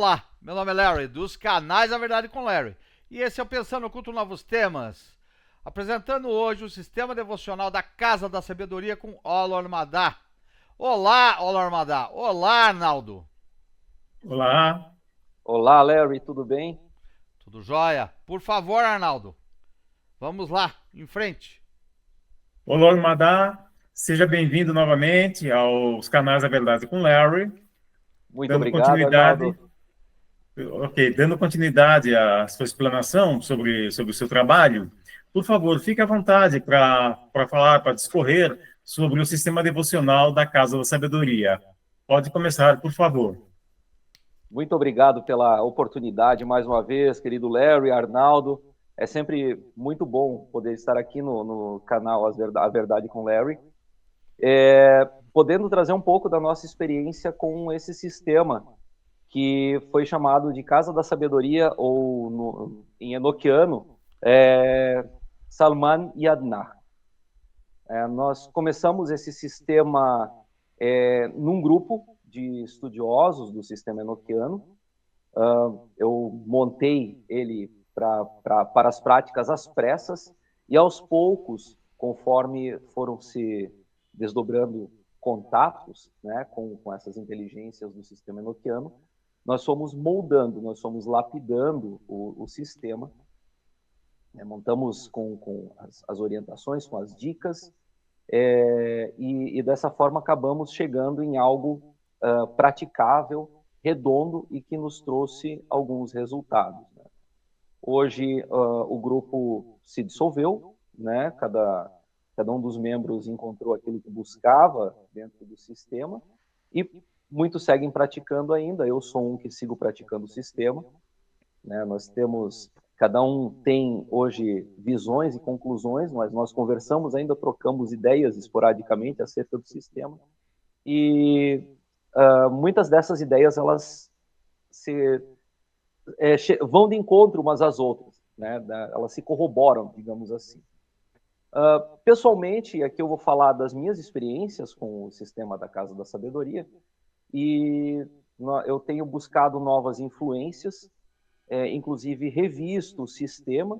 Olá, meu nome é Larry, dos canais A Verdade com Larry. E esse é o Pensando Oculto Novos Temas. Apresentando hoje o sistema devocional da Casa da Sabedoria com Olor Madá. Olá, Olor Madá. Olá, Arnaldo. Olá, Olá, Larry, tudo bem? Tudo jóia? Por favor, Arnaldo, vamos lá, em frente. olá, Madá. Seja bem-vindo novamente aos canais A Verdade com Larry, Muito dando obrigado, Arnaldo. continuidade, dando continuidade à sua explanação sobre o seu trabalho. Por favor, fique à vontade para falar, para discorrer sobre o sistema devocional da Casa da Sabedoria. Pode começar, por favor. Muito obrigado pela oportunidade mais uma vez, querido Larry, Arnaldo. É sempre muito bom poder estar aqui no canal A Verdade com Larry, podendo trazer um pouco da nossa experiência com esse sistema que foi chamado de Casa da Sabedoria, ou em enoquiano, Salman Yadna. Nós começamos esse sistema num grupo de estudiosos do sistema enoquiano. Eu montei ele para as práticas às pressas, e aos poucos, conforme foram se desdobrando contatos, né, com essas inteligências do sistema enoquiano, nós fomos moldando, nós fomos lapidando o sistema, né, montamos com as orientações, com as dicas, e dessa forma acabamos chegando em algo praticável, redondo e que nos trouxe alguns resultados, né? Hoje o grupo se dissolveu, né? Cada um dos membros encontrou aquilo que buscava dentro do sistema, e muitos seguem praticando ainda. Eu sou um que sigo praticando o sistema, né? Cada um tem hoje visões e conclusões, mas nós conversamos ainda, trocamos ideias esporadicamente acerca do sistema, e muitas dessas ideias elas vão de encontro umas às outras, né? Elas se corroboram, digamos assim. Pessoalmente, aqui eu vou falar das minhas experiências com o sistema da Casa da Sabedoria, e eu tenho buscado novas influências, inclusive revisto o sistema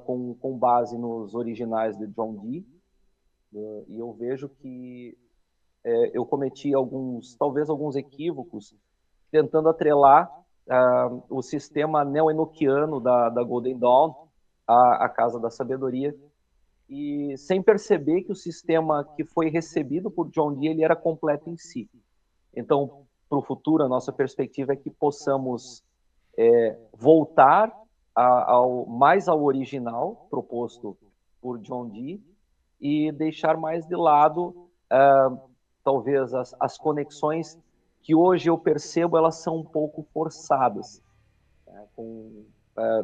com base nos originais de John Dee, e eu vejo que eu cometi talvez alguns equívocos, tentando atrelar o sistema neo-enoquiano da Golden Dawn à Casa da Sabedoria, e sem perceber que o sistema que foi recebido por John Dee ele era completo em si. Então, para o futuro, a nossa perspectiva é que possamos voltar mais ao original proposto por John Dee, e deixar mais de lado talvez as conexões que hoje eu percebo elas são um pouco forçadas, né,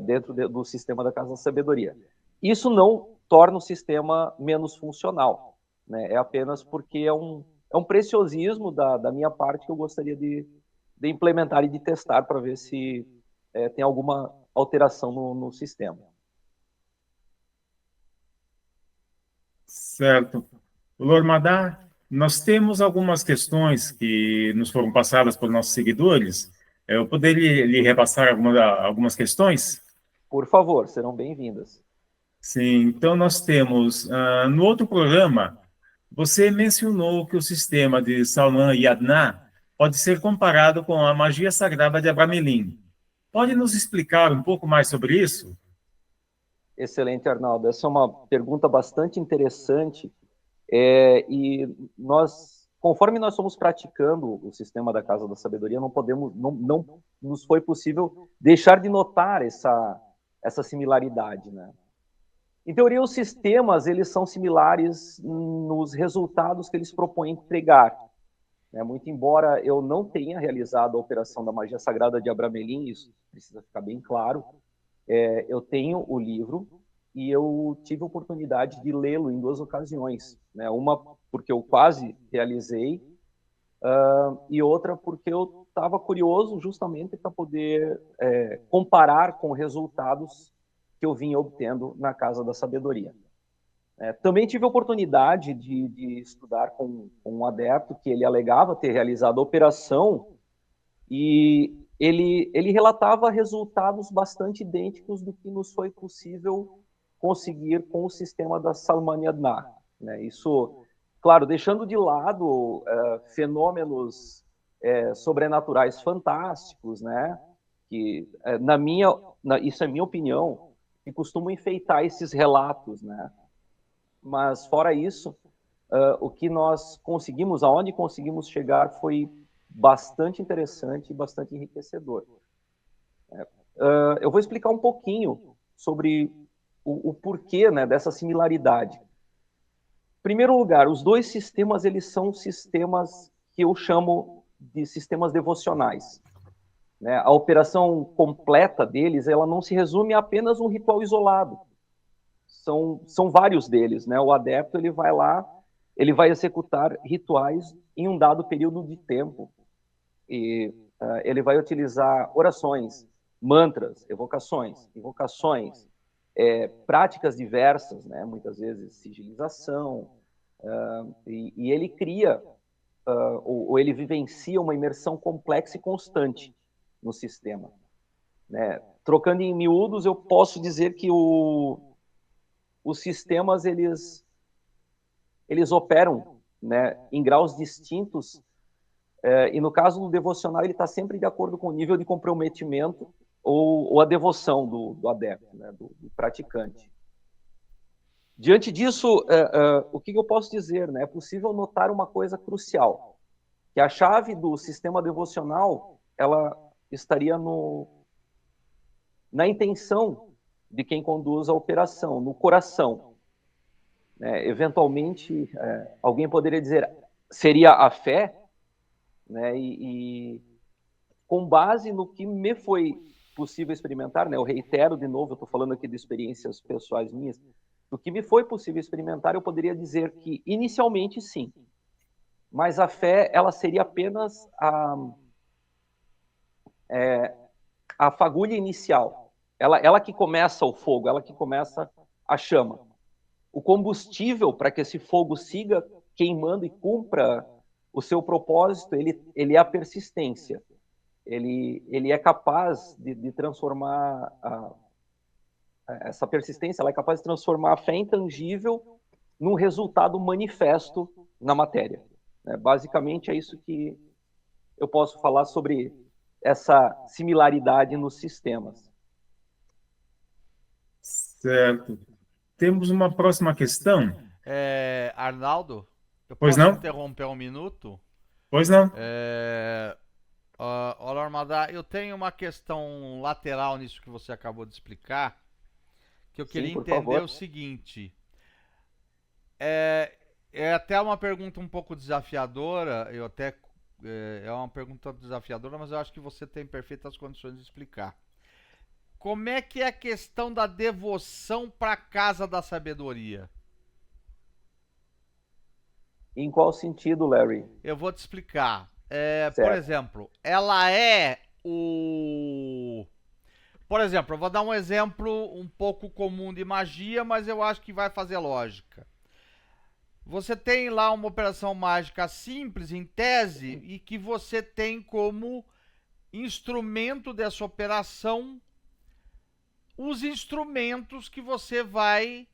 dentro do sistema da Casa da Sabedoria. Isso não torna o sistema menos funcional, né? É apenas porque é um preciosismo da minha parte que eu gostaria de implementar e de testar para ver se tem alguma alteração no sistema. Certo. Lord Madá, nós temos algumas questões que nos foram passadas por nossos seguidores. Eu poderia lhe repassar algumas questões? Por favor, serão bem-vindas. Sim, então nós temos, no outro programa, você mencionou que o sistema de Salman e Adnan pode ser comparado com a magia sagrada de Abramelin. Pode nos explicar um pouco mais sobre isso? Excelente, Arnaldo. Essa é uma pergunta bastante interessante, e conforme nós fomos praticando o sistema da Casa da Sabedoria, não nos foi possível deixar de notar essa similaridade, né? Em teoria, os sistemas eles são similares nos resultados que eles propõem entregar, né? Muito embora eu não tenha realizado a operação da magia sagrada de Abramelin, isso precisa ficar bem claro. Eu tenho o livro e eu tive a oportunidade de lê-lo em 2 ocasiões, né? Uma porque eu quase realizei, e outra porque eu estava curioso justamente para poder comparar com resultados que eu vinha obtendo na Casa da Sabedoria. Também tive a oportunidade de estudar com um adepto que ele alegava ter realizado a operação, e ele relatava resultados bastante idênticos do que nos foi possível conseguir com o sistema da Salman Yadnar, né? Isso, claro, deixando de lado fenômenos sobrenaturais fantásticos, né? Que, isso é minha opinião, que costumam enfeitar esses relatos, né? Mas, fora isso, o que nós conseguimos, aonde conseguimos chegar, foi bastante interessante e bastante enriquecedor. Eu vou explicar um pouquinho sobre o porquê, né, dessa similaridade. Em primeiro lugar, os dois sistemas, eles são sistemas que eu chamo de sistemas devocionais, né? A operação completa deles, ela não se resume a apenas um ritual isolado. São vários deles, né? O adepto, ele vai lá, ele vai executar rituais em um dado período de tempo. E ele vai utilizar orações, mantras, invocações, práticas diversas, né? Muitas vezes sigilização, e ele cria, ou ele vivencia uma imersão complexa e constante no sistema, né? Trocando em miúdos, eu posso dizer que os sistemas, eles operam, né, em graus distintos, e no caso do devocional, ele está sempre de acordo com o nível de comprometimento ou a devoção do adepto, né, do praticante. Diante disso, o que eu posso dizer, né? É possível notar uma coisa crucial, que a chave do sistema devocional, ela estaria na intenção de quem conduz a operação, no coração. Eventualmente, alguém poderia dizer, seria a fé, né? E com base no que me foi possível experimentar, né? Eu reitero de novo, eu estou falando aqui de experiências pessoais minhas, do que me foi possível experimentar, eu poderia dizer que, inicialmente, sim, mas a fé, ela seria apenas a fagulha inicial, ela que começa o fogo, ela que começa a chama. O combustível para que esse fogo siga queimando e cumpra o seu propósito, ele é a persistência. Ele é capaz de transformar essa persistência, ela é capaz de transformar a fé intangível num resultado manifesto na matéria. Basicamente é isso que eu posso falar sobre essa similaridade nos sistemas. Certo. Temos uma próxima questão. Arnaldo, eu Pois posso não? interromper um minuto? Pois não? Olá, Armada, eu tenho uma questão lateral nisso que você acabou de explicar, que eu queria entender favor. o seguinte. É até uma pergunta um pouco desafiadora, é uma pergunta desafiadora, mas eu acho que você tem perfeitas condições de explicar. Como é que é a questão da devoção para a Casa da Sabedoria? Em qual sentido, Larry? Eu vou te explicar. Por Certo. exemplo, ela é o... Por exemplo, eu vou dar um exemplo um pouco comum de magia, mas eu acho que vai fazer lógica. Você tem lá uma operação mágica simples, em tese, e que você tem como instrumento dessa operação os instrumentos que você vai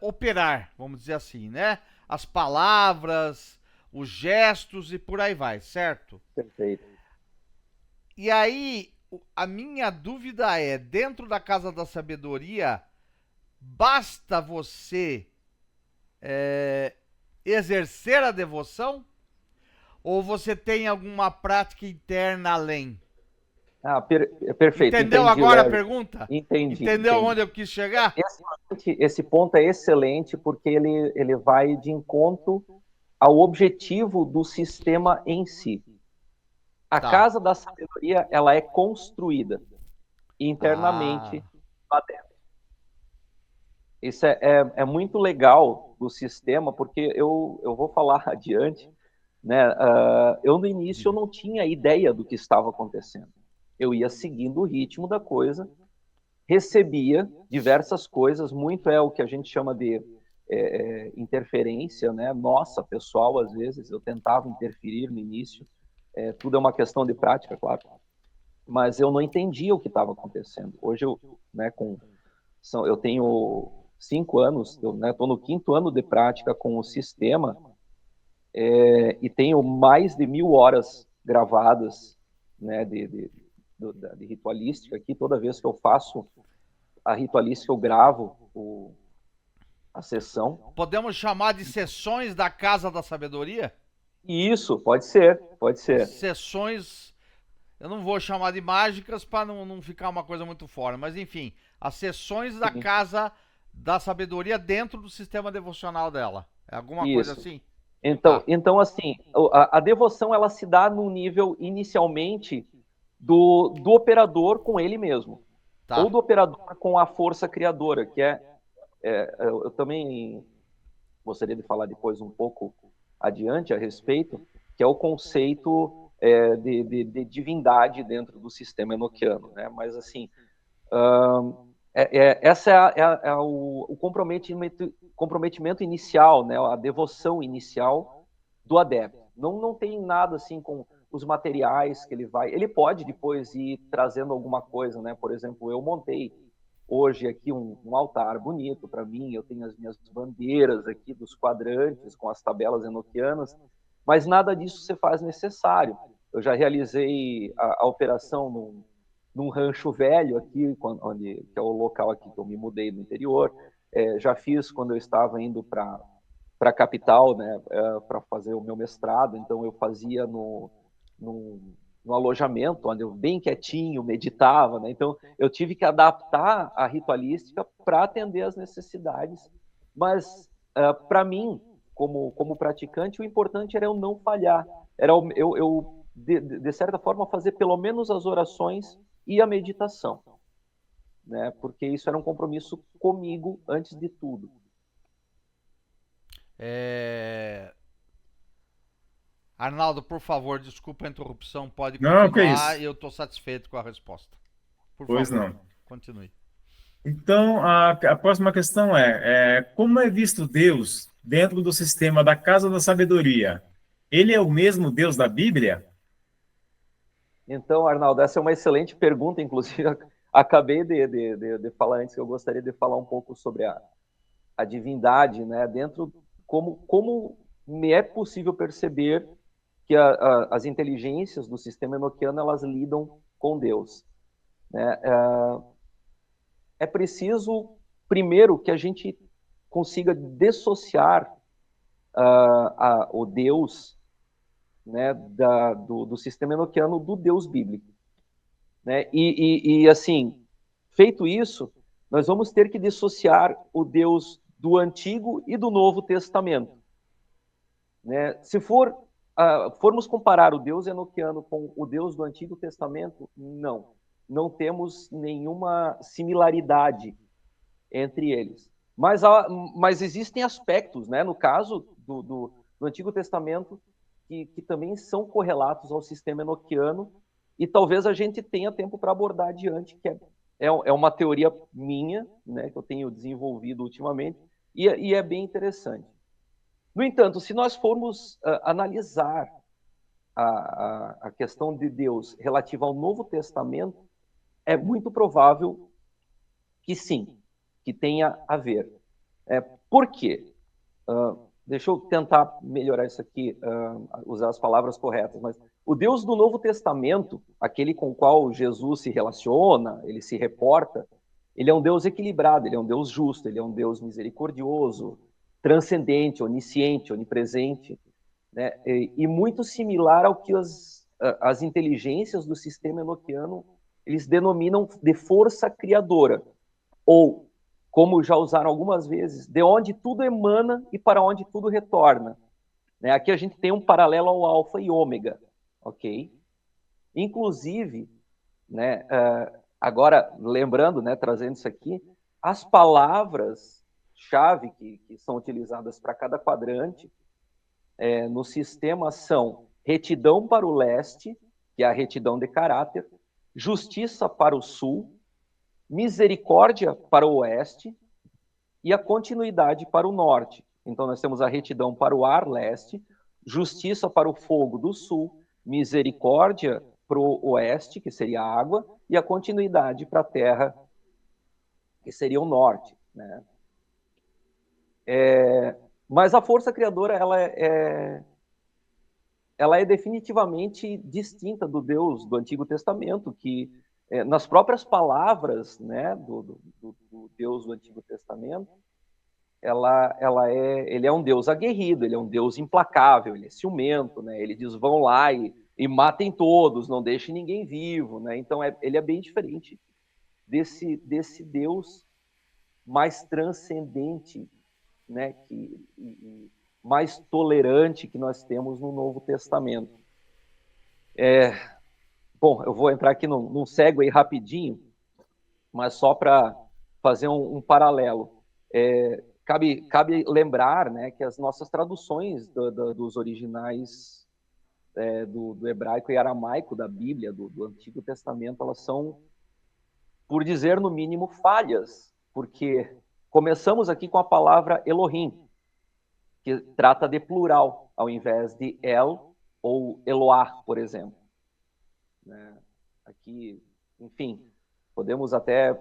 operar, vamos dizer assim, né? As palavras, os gestos e por aí vai, certo? Perfeito. E aí, a minha dúvida é, dentro da Casa da Sabedoria, basta você exercer a devoção? Ou você tem alguma prática interna além? Perfeito. Entendeu entendi, agora Larry. a pergunta? Entendi. Entendeu onde eu quis chegar? Esse ponto é excelente porque ele vai de encontro ao objetivo do sistema em si. A Casa da Sabedoria, ela é construída internamente lá dentro. Isso é muito legal do sistema, porque eu vou falar adiante, né? Eu, no início, eu não tinha ideia do que estava acontecendo. Eu ia seguindo o ritmo da coisa, recebia diversas coisas, muito é o que a gente chama de interferência, né? Nossa, pessoal, às vezes, eu tentava interferir no início, tudo é uma questão de prática, claro. mas eu não entendia o que estava acontecendo. Hoje eu, né, eu tenho 5 anos, eu estou no 5º ano de prática com o sistema, e tenho mais de 1.000 horas gravadas, né, de ritualística aqui. Toda vez que eu faço a ritualística, eu gravo a sessão. Podemos chamar de sessões da Casa da Sabedoria? Isso, pode ser, pode ser. Sessões, eu não vou chamar de mágicas para não ficar uma coisa muito fora, mas enfim, as sessões da Sim. Casa da Sabedoria dentro do sistema devocional dela. É alguma coisa Isso. assim? Então, assim, a devoção ela se dá no nível inicialmente do operador com ele mesmo, Tá. ou do operador com a força criadora, que eu também gostaria de falar depois um pouco adiante a respeito, que é o conceito de divindade dentro do sistema enoquiano, né? Mas assim, essa é o comprometimento inicial, né? A devoção inicial do adepto. Não tem nada assim com os materiais que ele pode depois ir trazendo alguma coisa, né? Por exemplo, eu montei hoje aqui um altar bonito para mim, eu tenho as minhas bandeiras aqui dos quadrantes com as tabelas enoquianas, mas nada disso se faz necessário. Eu já realizei a operação num rancho velho aqui, que é o local aqui que eu me mudei no interior. Já fiz quando eu estava indo para a capital, né, para fazer o meu mestrado, então eu fazia no alojamento, onde eu bem quietinho meditava, né? Então eu tive que adaptar a ritualística para atender às necessidades, mas para mim, como praticante, o importante era eu não falhar, era eu de certa forma fazer pelo menos as orações e a meditação, né? Porque isso era um compromisso comigo antes de tudo. Arnaldo, por favor, desculpa a interrupção, pode Não, que é continuar isso. e eu estou satisfeito com a resposta. Por Pois favor, não. continue. Então, a próxima questão como é visto Deus dentro do sistema da Casa da Sabedoria? Ele é o mesmo Deus da Bíblia? Então, Arnaldo, essa é uma excelente pergunta, inclusive acabei de falar antes que eu gostaria de falar um pouco sobre a divindade, né? Dentro, como me é possível perceber que as inteligências do sistema enoquiano, elas lidam com Deus, né? É preciso, primeiro, que a gente consiga dissociar o Deus, né, do sistema enoquiano do Deus bíblico, né? E assim, feito isso, nós vamos ter que dissociar o Deus do Antigo e do Novo Testamento, né? Se formos comparar o Deus enoquiano com o Deus do Antigo Testamento, não temos nenhuma similaridade entre eles. Mas existem aspectos, né, no caso do Antigo Testamento, que também são correlatos ao sistema enoquiano, e talvez a gente tenha tempo para abordar adiante, que é uma teoria minha, né, que eu tenho desenvolvido ultimamente, e é bem interessante. No entanto, se nós formos analisar a questão de Deus relativa ao Novo Testamento, é muito provável que sim, que tenha a ver. Por quê? Deixa eu tentar melhorar isso aqui, usar as palavras corretas, mas o Deus do Novo Testamento, aquele com o qual Jesus se relaciona, ele se reporta, ele é um Deus equilibrado, ele é um Deus justo, ele é um Deus misericordioso, transcendente, onisciente, onipresente, né? E muito similar ao que as inteligências do sistema enoquiano eles denominam de força criadora, ou, como já usaram algumas vezes, de onde tudo emana e para onde tudo retorna. Né? Aqui a gente tem um paralelo ao alfa e ômega, ok? Inclusive, né, agora lembrando, né, trazendo isso aqui, as palavras-chave que são utilizadas para cada quadrante no sistema são retidão para o leste, que é a retidão de caráter, justiça para o sul, misericórdia para o oeste e a continuidade para o norte. Então, nós temos a retidão para o ar, leste, justiça para o fogo do sul, misericórdia para o oeste, que seria a água, e a continuidade para a terra, que seria o norte, né? Mas a força criadora, ela é definitivamente distinta do Deus do Antigo Testamento, que nas próprias palavras, né, do Deus do Antigo Testamento, ele é um Deus aguerrido, ele é um Deus implacável, ele é ciumento, né? Ele diz, vão lá e matem todos, não deixem ninguém vivo, né? Então ele é bem diferente desse Deus mais transcendente, né? E mais tolerante que nós temos no Novo Testamento. Bom, eu vou entrar aqui num segue rapidinho, mas só para fazer um paralelo. Cabe lembrar, né, que as nossas traduções dos originais do hebraico e aramaico da Bíblia, do Antigo Testamento, elas são, por dizer no mínimo, falhas, porque começamos aqui com a palavra Elohim, que trata de plural, ao invés de El ou Eloá, por exemplo. Aqui, enfim, podemos até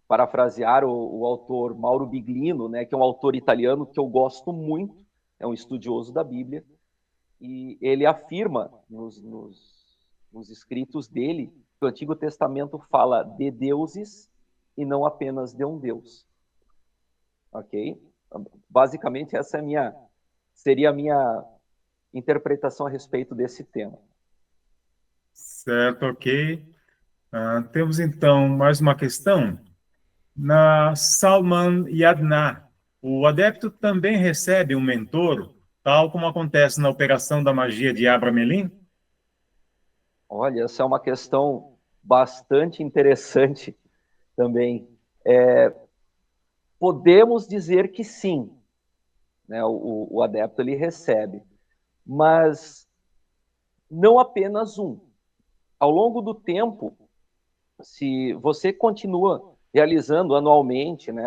parafrasear o autor Mauro Biglino, né, que é um autor italiano que eu gosto muito, é um estudioso da Bíblia, e ele afirma nos escritos dele que o Antigo Testamento fala de deuses e não apenas de um Deus. Ok? Basicamente, essa seria a minha interpretação a respeito desse tema. Certo, ok. Temos então mais uma questão. Na Salman Yadna, o adepto também recebe um mentor, tal como acontece na operação da magia de Abramelin? Olha, essa é uma questão bastante interessante também. Podemos dizer que sim, né? O adepto ele recebe, mas não apenas um. Ao longo do tempo, se você continua realizando anualmente, né,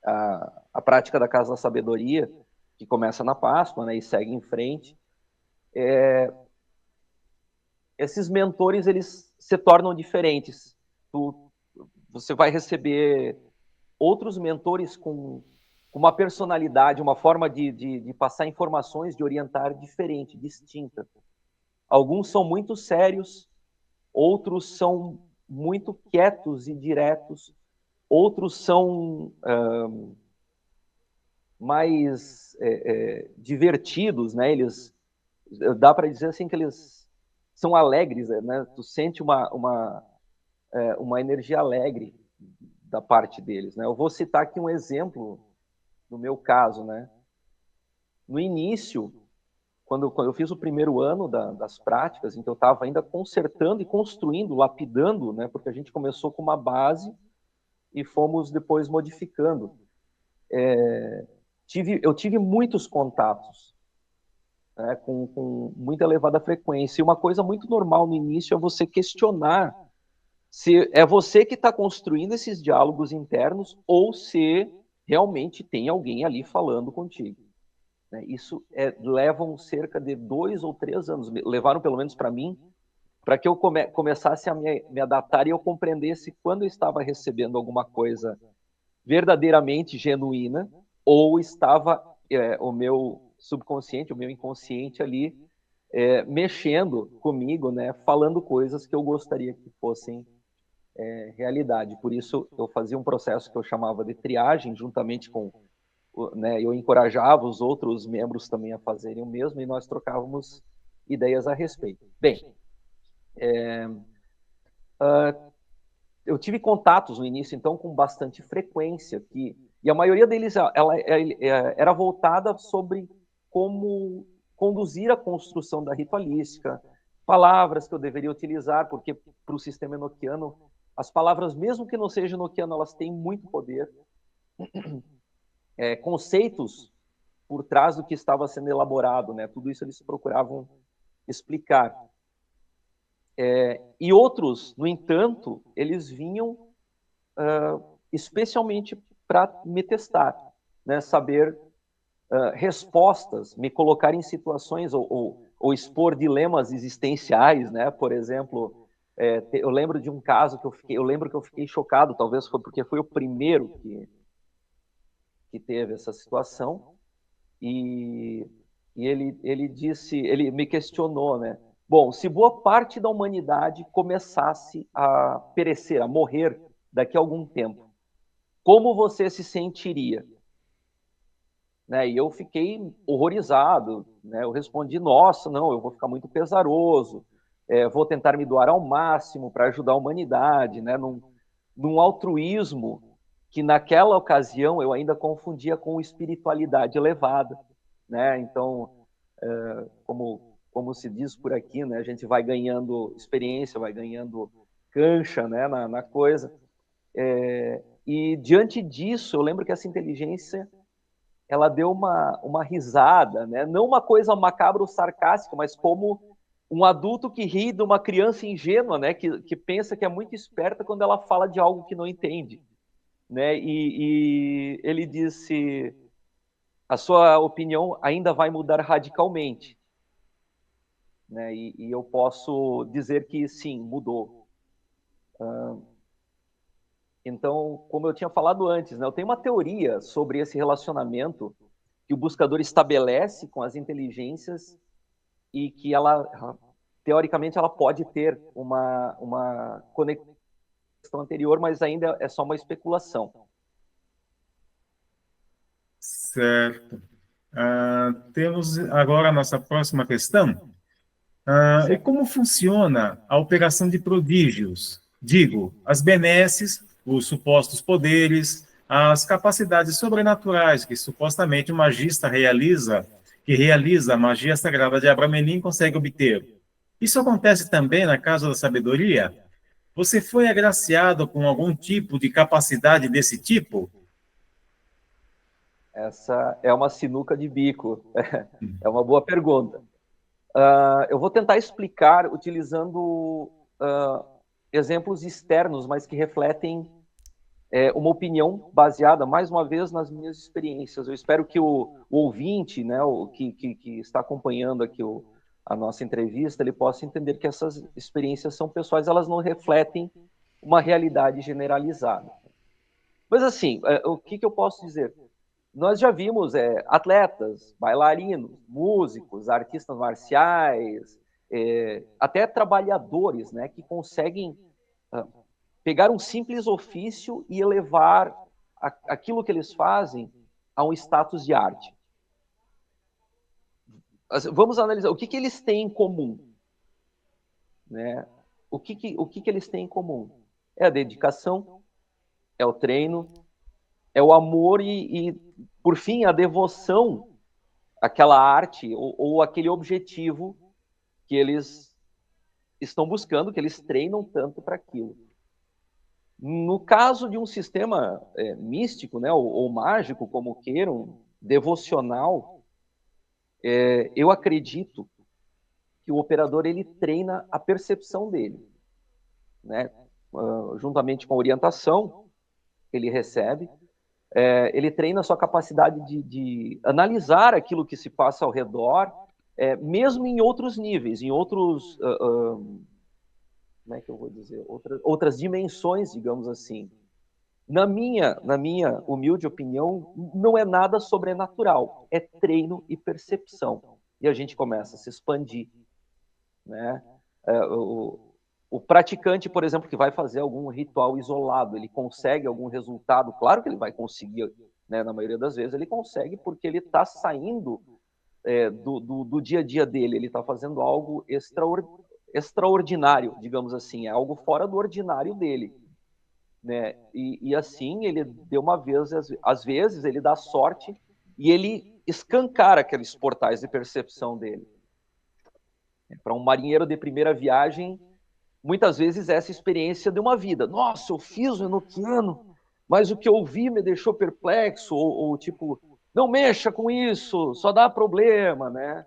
a prática da Casa da Sabedoria, que começa na Páscoa, né, e segue em frente, esses mentores eles se tornam diferentes. Você vai receber outros mentores com uma personalidade, uma forma de passar informações, de orientar diferente, distinta. Alguns são muito sérios, outros são muito quietos e diretos, outros são mais divertidos, né? Dá para dizer assim que eles são alegres, né? Tu sente uma energia alegre da parte deles, né? Eu vou citar aqui um exemplo no meu caso, né? No início, quando eu fiz o primeiro ano das práticas, então eu estava ainda consertando e construindo, lapidando, né? Porque a gente começou com uma base e fomos depois modificando. Eu tive muitos contatos, né, com muita elevada frequência. E uma coisa muito normal no início é você questionar se é você que está construindo esses diálogos internos ou se realmente tem alguém ali falando contigo. Isso levam cerca de 2 ou 3 anos, levaram pelo menos para mim, para que eu começasse a me adaptar e eu compreendesse quando eu estava recebendo alguma coisa verdadeiramente genuína ou estava o meu subconsciente, o meu inconsciente ali mexendo comigo, né, falando coisas que eu gostaria que fossem realidade. Por isso eu fazia um processo que eu chamava de triagem, juntamente com, né, eu encorajava os outros membros também a fazerem o mesmo e nós trocávamos ideias a respeito. Bem, eu tive contatos no início, então, com bastante frequência, e a maioria deles era voltada sobre como conduzir a construção da ritualística, palavras que eu deveria utilizar, porque para o sistema enoquiano, as palavras, mesmo que não sejam enoquiano, elas têm muito poder. Conceitos por trás do que estava sendo elaborado, né? Tudo isso eles procuravam explicar. E outros, no entanto, eles vinham especialmente para me testar, né? Saber respostas, me colocar em situações ou ou expor dilemas existenciais, né? Por exemplo, eu lembro de um caso que eu fiquei chocado, talvez foi porque foi o primeiro que teve essa situação, e ele me questionou, né? Bom, se boa parte da humanidade começasse a perecer, a morrer daqui a algum tempo, como você se sentiria? Né? E eu fiquei horrorizado, né? Eu respondi, nossa, não, eu vou ficar muito pesaroso, vou tentar me doar ao máximo para ajudar a humanidade, né? Num altruísmo que naquela ocasião eu ainda confundia com espiritualidade elevada, né? Então, como se diz por aqui, né? A gente vai ganhando experiência, vai ganhando cancha, né? na coisa. E diante disso, eu lembro que essa inteligência ela deu uma risada, né? Não uma coisa macabra ou sarcástica, mas como um adulto que ri de uma criança ingênua, né? Que pensa que é muito esperta quando ela fala de algo que não entende, né? E ele disse: a sua opinião ainda vai mudar radicalmente, né? E eu posso dizer que sim, mudou. Então, como eu tinha falado antes, né? Eu tenho uma teoria sobre esse relacionamento que o buscador estabelece com as inteligências e que ela, teoricamente, ela pode ter uma conexão anterior, mas ainda é só uma especulação. Certo. Temos agora a nossa próxima questão. E como funciona a operação de prodígios? Digo, as benesses, os supostos poderes, as capacidades sobrenaturais que supostamente o magista que realiza a magia sagrada de Abramelin consegue obter. Isso acontece também na Casa da Sabedoria? Você foi agraciado com algum tipo de capacidade desse tipo? Essa é uma sinuca de bico. É uma boa pergunta. Eu vou tentar explicar utilizando exemplos externos, mas que refletem uma opinião baseada, mais uma vez, nas minhas experiências. Eu espero que o ouvinte, né, que está acompanhando aqui a nossa entrevista, ele possa entender que essas experiências são pessoais, elas não refletem uma realidade generalizada. Mas, assim, o que eu posso dizer? Nós já vimos atletas, bailarinos, músicos, artistas marciais, até trabalhadores, né, que conseguem pegar um simples ofício e elevar aquilo que eles fazem a um status de arte. Vamos analisar o que eles têm em comum, né? O que eles têm em comum? É a dedicação, é o treino, é o amor e por fim, a devoção àquela arte ou aquele objetivo que eles estão buscando, que eles treinam tanto para aquilo. No caso de um sistema místico, né, ou mágico, como queiram, devocional, eu acredito que o operador ele treina a percepção dele, né, juntamente com a orientação que ele recebe, ele treina a sua capacidade de analisar aquilo que se passa ao redor, mesmo em outros níveis, em outros, como é que eu vou dizer, outras dimensões, digamos assim. Na minha humilde opinião, não é nada sobrenatural, é treino e percepção. E a gente começa a se expandir, né? O praticante, por exemplo, que vai fazer algum ritual isolado, ele consegue algum resultado? Claro que ele vai conseguir, né? Na maioria das vezes ele consegue, porque ele está saindo do dia a dia dele, ele está fazendo algo extraordinário, digamos assim, é algo fora do ordinário dele. Né? E assim, ele deu uma vez, às vezes, ele dá sorte e ele escancara aqueles portais de percepção dele. Para um marinheiro de primeira viagem, muitas vezes essa experiência de uma vida. Nossa, eu fiz o enoquiano, mas o que eu vi me deixou perplexo, ou tipo, não mexa com isso, só dá problema, né?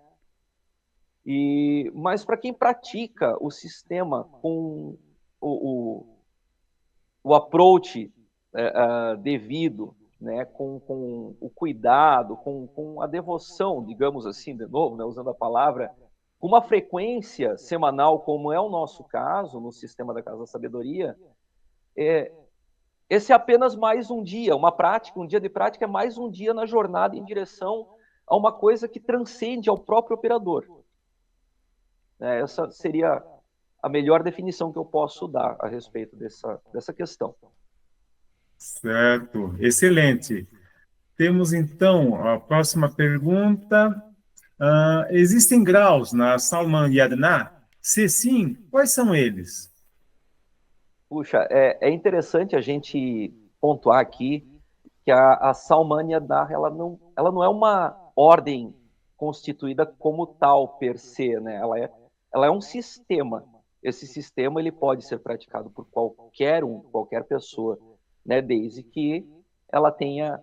Mas para quem pratica o sistema com o approach devido, né, com o cuidado, com a devoção, digamos assim, de novo, né, usando a palavra, com uma frequência semanal, como é o nosso caso, no sistema da Casa da Sabedoria, esse é apenas mais um dia, uma prática, um dia de prática é mais um dia na jornada em direção a uma coisa que transcende ao próprio operador. Essa seria a melhor definição que eu posso dar a respeito dessa questão. Certo, excelente. Temos, então, a próxima pergunta. Existem graus na Salman Yadna? Se sim, quais são eles? Puxa, é interessante a gente pontuar aqui que a Salman Yadna, ela não é uma ordem constituída como tal, per se, né? Ela é um sistema. Esse sistema ele pode ser praticado por qualquer pessoa, né? Desde que ela tenha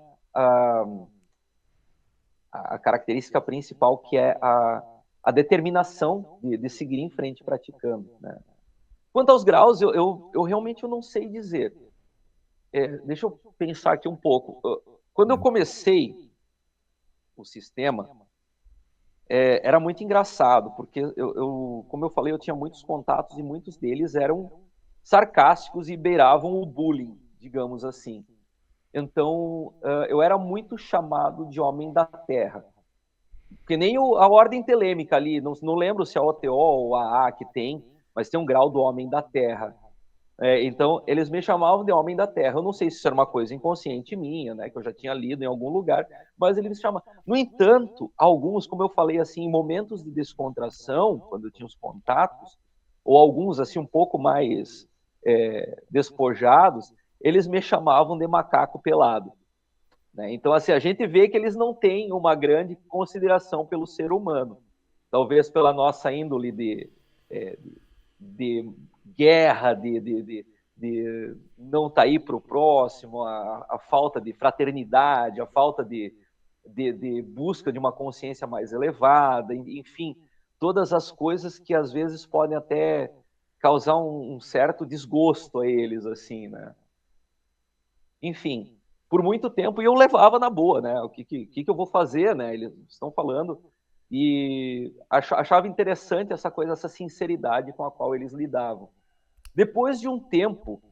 a característica principal, que é a determinação de seguir em frente praticando, né? Quanto aos graus, eu realmente não sei dizer. Deixa eu pensar aqui um pouco. Quando eu comecei o sistema, era muito engraçado, porque como eu falei, eu tinha muitos contatos e muitos deles eram sarcásticos e beiravam o bullying, digamos assim. Então, eu era muito chamado de homem da terra. Porque nem a ordem telêmica ali, não lembro se é a OTO ou a AA que tem, mas tem um grau do homem da terra. Então, eles me chamavam de homem da terra. Eu não sei se isso era uma coisa inconsciente minha, né, que eu já tinha lido em algum lugar, mas eles me chamavam. No entanto, alguns, como eu falei, assim, em momentos de descontração, quando eu tinha os contatos, ou alguns assim um pouco mais despojados, eles me chamavam de macaco pelado. Né? Então, assim, a gente vê que eles não têm uma grande consideração pelo ser humano. Talvez pela nossa índole de guerra, de não estar aí para o próximo, a falta de fraternidade, a falta de busca de uma consciência mais elevada, enfim, todas as coisas que às vezes podem até causar um certo desgosto a eles, assim, né? Enfim, por muito tempo, e eu levava na boa, né? O que eu vou fazer, né? Eles estão falando, e achava interessante essa coisa, essa sinceridade com a qual eles lidavam. Depois de um tempo,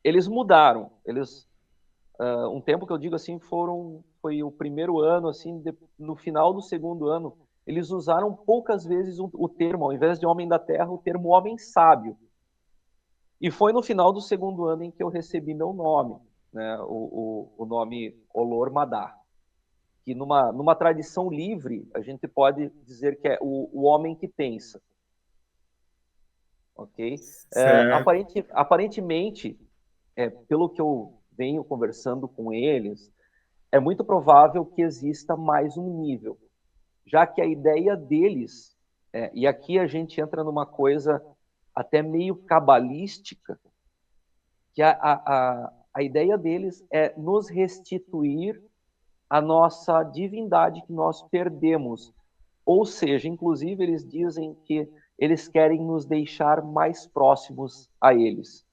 eles mudaram. Um tempo que eu digo assim, foi o primeiro ano, assim, no final do segundo ano, eles usaram poucas vezes o termo, ao invés de homem da terra, o termo homem sábio. E foi no final do segundo ano em que eu recebi meu nome, né, o nome Olor Madar, que numa tradição livre, a gente pode dizer que é o homem que pensa. Ok? Aparentemente, pelo que eu venho conversando com eles, é muito provável que exista mais um nível, já que a ideia deles, e aqui a gente entra numa coisa até meio cabalística, que a ideia deles é nos restituir a nossa divindade que nós perdemos. Ou seja, inclusive eles dizem que eles querem nos deixar mais próximos a eles.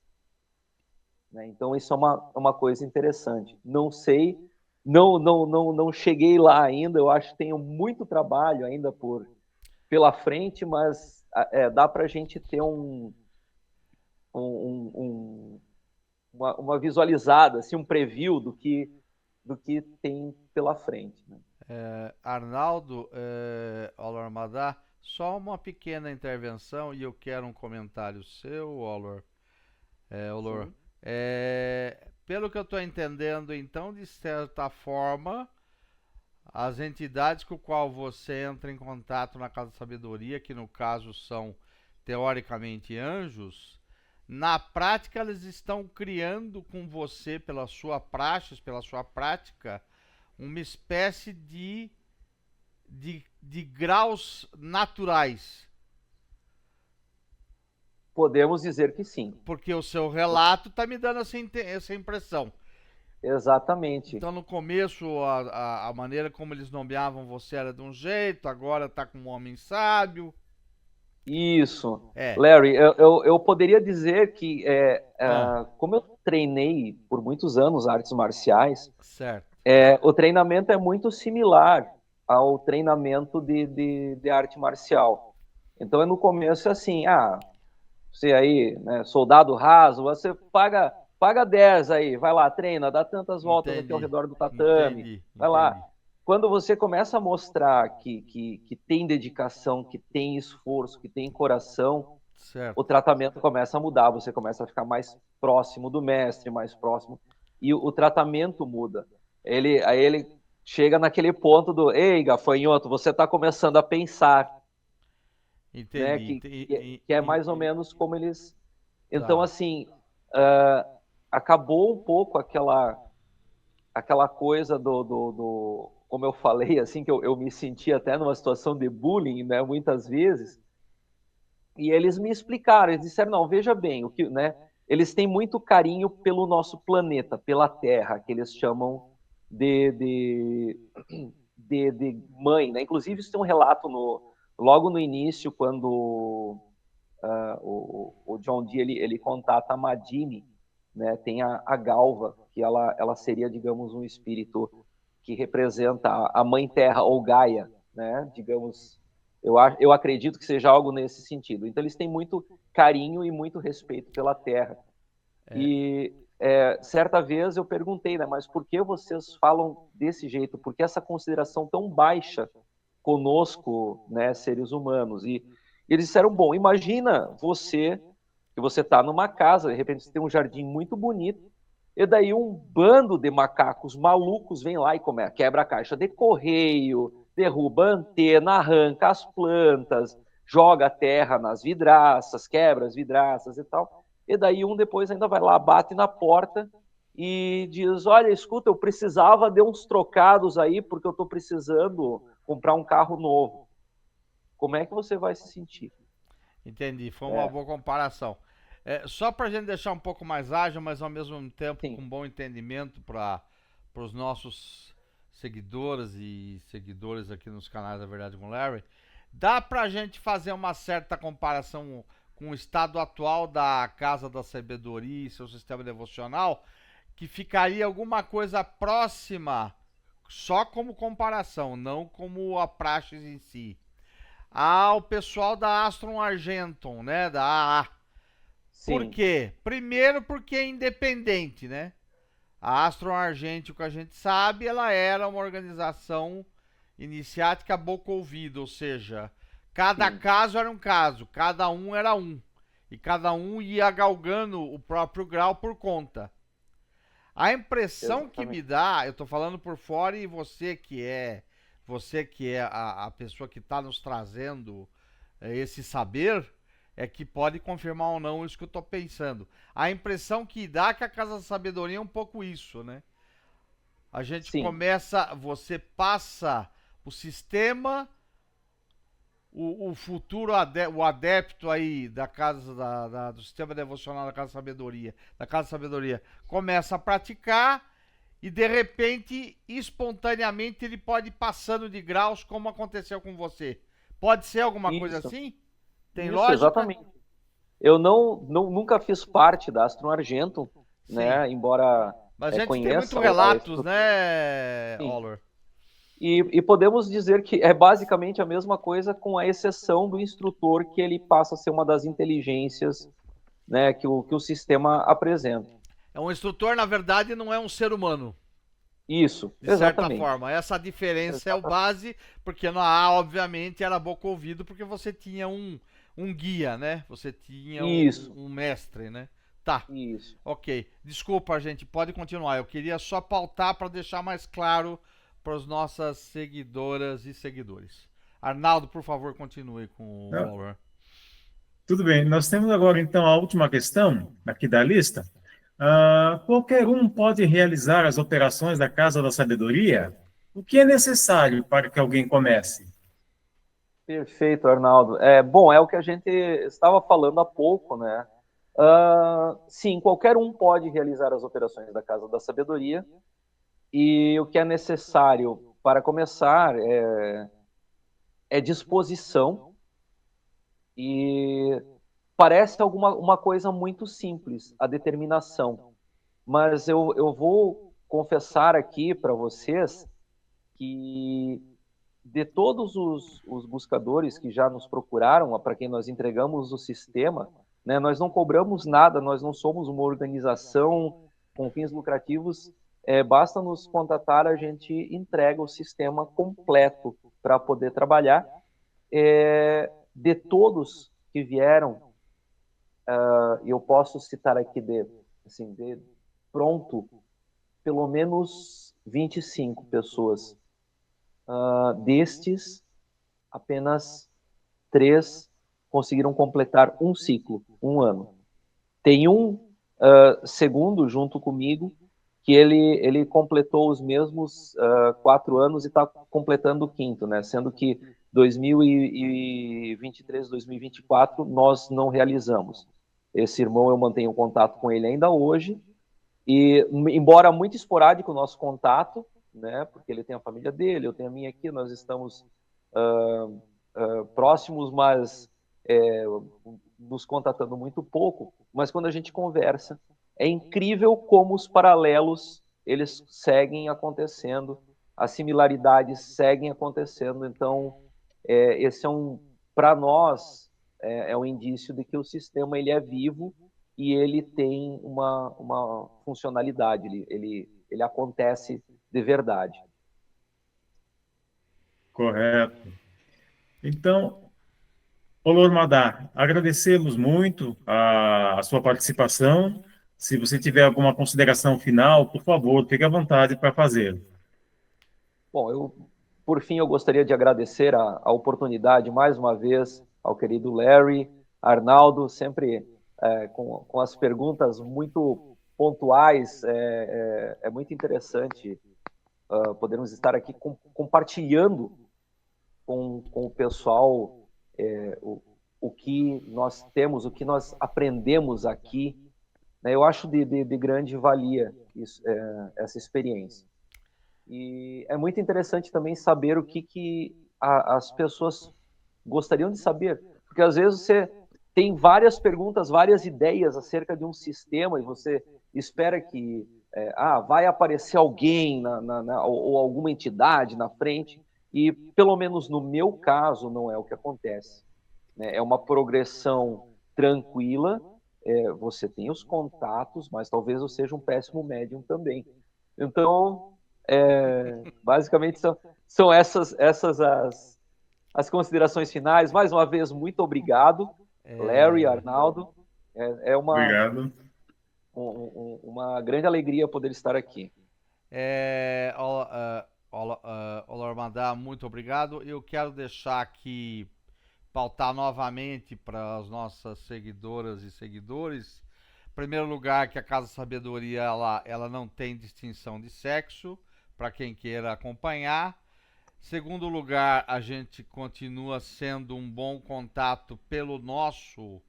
Então isso é uma coisa interessante. Não sei, não cheguei lá ainda, eu acho que tenho muito trabalho ainda pela frente, mas dá para a gente ter uma visualizada, assim, um preview do que tem pela frente. Né? Arnaldo, Olor Madar, só uma pequena intervenção e eu quero um comentário seu, Olor. Olor. Pelo que eu estou entendendo, então, de certa forma, as entidades com as quais você entra em contato na Casa da Sabedoria, que no caso são teoricamente anjos, na prática eles estão criando com você, pela sua praxis, pela sua prática, uma espécie de graus naturais. Podemos dizer que sim. Porque o seu relato está me dando essa impressão. Exatamente. Então, no começo, a maneira como eles nomeavam você era de um jeito, agora está com um homem sábio. Isso. Larry, eu poderia dizer que, como eu treinei por muitos anos artes marciais, certo. O treinamento é muito similar ao treinamento de arte marcial. Então, no começo, é assim, você aí, né, soldado raso, você paga 10 aí, vai lá, treina, dá tantas voltas aqui ao redor do tatame, vai lá. Quando você começa a mostrar que tem dedicação, que tem esforço, que tem coração, Certo. o tratamento começa a mudar, você começa a ficar mais próximo do mestre, mais próximo, e o tratamento muda. Aí ele chega naquele ponto do, ei, gafanhoto, você está começando a pensar, né? Que é mais ou menos como eles... Então, assim, acabou um pouco aquela coisa como eu falei, assim, que eu me senti até numa situação de bullying, né, muitas vezes, e eles me explicaram, eles disseram, não, veja bem, né, eles têm muito carinho pelo nosso planeta, pela Terra, que eles chamam de mãe, né? Inclusive, isso tem um relato logo no início, quando o John Dee ele contata a Madini, né? Tem a Galva, que ela seria, digamos, um espírito que representa a Mãe Terra, ou Gaia, né? Digamos, eu acredito que seja algo nesse sentido. Então, eles têm muito carinho e muito respeito pela Terra. E certa vez eu perguntei, né? Mas por que vocês falam desse jeito? Por que essa consideração tão baixa conosco, né, seres humanos? E eles disseram, bom, imagina que você está numa casa, de repente você tem um jardim muito bonito, e daí um bando de macacos malucos vem lá e quebra a caixa de correio, derruba a antena, arranca as plantas, joga a terra nas vidraças, quebra as vidraças e tal. E daí um depois ainda vai lá, bate na porta e diz, olha, escuta, eu precisava de uns trocados aí, porque eu estou precisando comprar um carro novo. Como é que você vai se sentir? Entendi, foi uma boa comparação. Só para a gente deixar um pouco mais ágil, mas ao mesmo tempo Sim. com bom entendimento para os nossos seguidores e seguidores aqui nos canais da Verdade com Larry, dá para a gente fazer uma certa comparação com o estado atual da Casa da Sabedoria e seu sistema devocional, que ficaria alguma coisa próxima, só como comparação, não como a praxis em si, ao pessoal da Astron Argenton, né, da AA. Por Sim. quê? Primeiro porque é independente, né? A Astron Argenton, que a gente sabe, ela era uma organização iniciática boca ouvida, ou seja, cada caso era um caso, cada um era um. E cada um ia galgando o próprio grau por conta. A impressão que me dá, eu tô falando por fora e você que é a pessoa que está nos trazendo esse saber, é que pode confirmar ou não isso que eu tô pensando. A impressão que dá é que a Casa da Sabedoria é um pouco isso, né? A gente começa, você passa o sistema, o futuro o adepto aí da casa do sistema devocional da Casa da Sabedoria, começa a praticar e de repente, espontaneamente, ele pode ir passando de graus, como aconteceu com você. Pode ser alguma coisa assim? Tem lógica? Exatamente. Eu nunca fiz parte da Astron Argenton, né? Embora mas a gente conheça tem muitos relatos, né, Sim. Oller? E podemos dizer que é basicamente a mesma coisa, com a exceção do instrutor, que ele passa a ser uma das inteligências, né, que o sistema apresenta. Um instrutor, na verdade, não é um ser humano. Isso, de exatamente. certa forma. Essa diferença é o base, porque na A, obviamente, era boca ouvido, porque você tinha um guia, né? Você tinha um mestre, né? Tá. Isso. Ok. Desculpa, gente, pode continuar. Eu queria só pautar para deixar mais claro para as nossas seguidoras e seguidores. Arnaldo, por favor, continue com o Waller. Tudo bem. Nós temos agora, então, a última questão aqui da lista. Qualquer um pode realizar as operações da Casa da Sabedoria? O que é necessário para que alguém comece? Perfeito, Arnaldo. Bom, é o que a gente estava falando há pouco, né? Sim, qualquer um pode realizar as operações da Casa da Sabedoria, e o que é necessário para começar é disposição, e parece uma coisa muito simples, a determinação, mas eu vou confessar aqui para vocês que de todos os buscadores que já nos procuraram, para quem nós entregamos o sistema, né, nós não cobramos nada, nós não somos uma organização com fins lucrativos, basta nos contatar, a gente entrega o sistema completo para poder trabalhar. De todos que vieram, eu posso citar aqui de pronto, pelo menos 25 pessoas. Destes, apenas 3 conseguiram completar um ciclo, um ano. Tem um segundo junto comigo, que ele completou os mesmos 4 anos e está completando o quinto, né? Sendo que 2023, 2024, nós não realizamos. Esse irmão, eu mantenho contato com ele ainda hoje, e embora muito esporádico o nosso contato, né? Porque ele tem a família dele, eu tenho a minha aqui, nós estamos próximos, mas nos contatando muito pouco, mas quando a gente conversa, é incrível como os paralelos eles seguem acontecendo, as similaridades seguem acontecendo. Então, esse para nós, um indício de que o sistema ele é vivo e ele tem uma funcionalidade, ele acontece de verdade. Correto. Então, Olor Madá, agradecemos muito a sua participação. Se você tiver alguma consideração final, por favor, fique à vontade para fazer. Bom, por fim, eu gostaria de agradecer a oportunidade, mais uma vez, ao querido Larry, Arnaldo, sempre com as perguntas muito pontuais. É muito interessante podermos estar aqui compartilhando com o pessoal o que nós temos, o que nós aprendemos aqui, né? Eu acho de grande valia essa experiência. E é muito interessante também saber o que as pessoas gostariam de saber, porque às vezes você tem várias perguntas, várias ideias acerca de um sistema e você espera que vai aparecer alguém ou alguma entidade na frente, e pelo menos no meu caso não é o que acontece, né? É uma progressão tranquila, você tem os contatos, mas talvez eu seja um péssimo médium também. Então, basicamente são essas as considerações finais. Mais uma vez, muito obrigado, Larry, Arnaldo. Obrigado. Uma grande alegria poder estar aqui. Olor Madá, muito obrigado. Eu quero deixar aqui, pautar novamente para as nossas seguidoras e seguidores. Em primeiro lugar, que a Casa Sabedoria ela não tem distinção de sexo, para quem queira acompanhar. Segundo lugar, a gente continua sendo um bom contato pelo nosso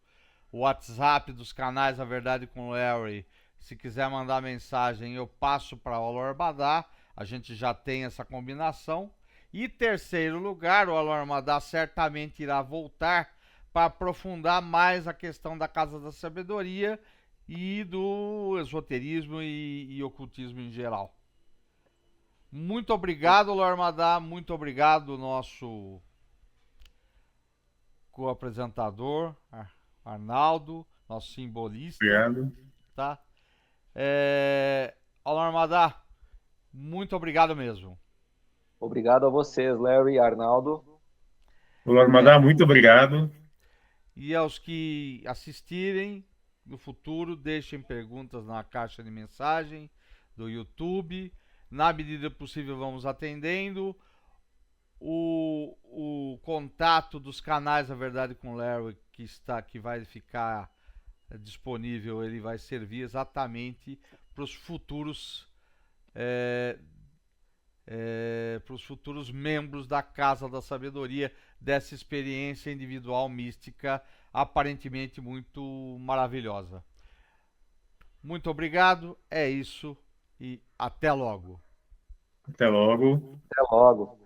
WhatsApp dos canais A Verdade com Larry. Se quiser mandar mensagem, eu passo para o Olor Madá. A gente já tem essa combinação. E terceiro lugar, o Olor Madá certamente irá voltar para aprofundar mais a questão da Casa da Sabedoria e do esoterismo e ocultismo em geral. Muito obrigado, Olor Madá. Muito obrigado, nosso co-apresentador, Arnaldo, nosso simbolista. Obrigado. Tá? Olor Madá, muito obrigado mesmo. Obrigado a vocês, Larry, Arnaldo. Olor Madá, muito obrigado. E aos que assistirem no futuro, deixem perguntas na caixa de mensagem do YouTube. Na medida possível, vamos atendendo. O contato dos canais A Verdade com Larry, que vai ficar disponível, ele vai servir exatamente para os futuros membros da Casa da Sabedoria, dessa experiência individual mística aparentemente muito maravilhosa. Muito obrigado, é isso e até logo. Até logo. Até logo.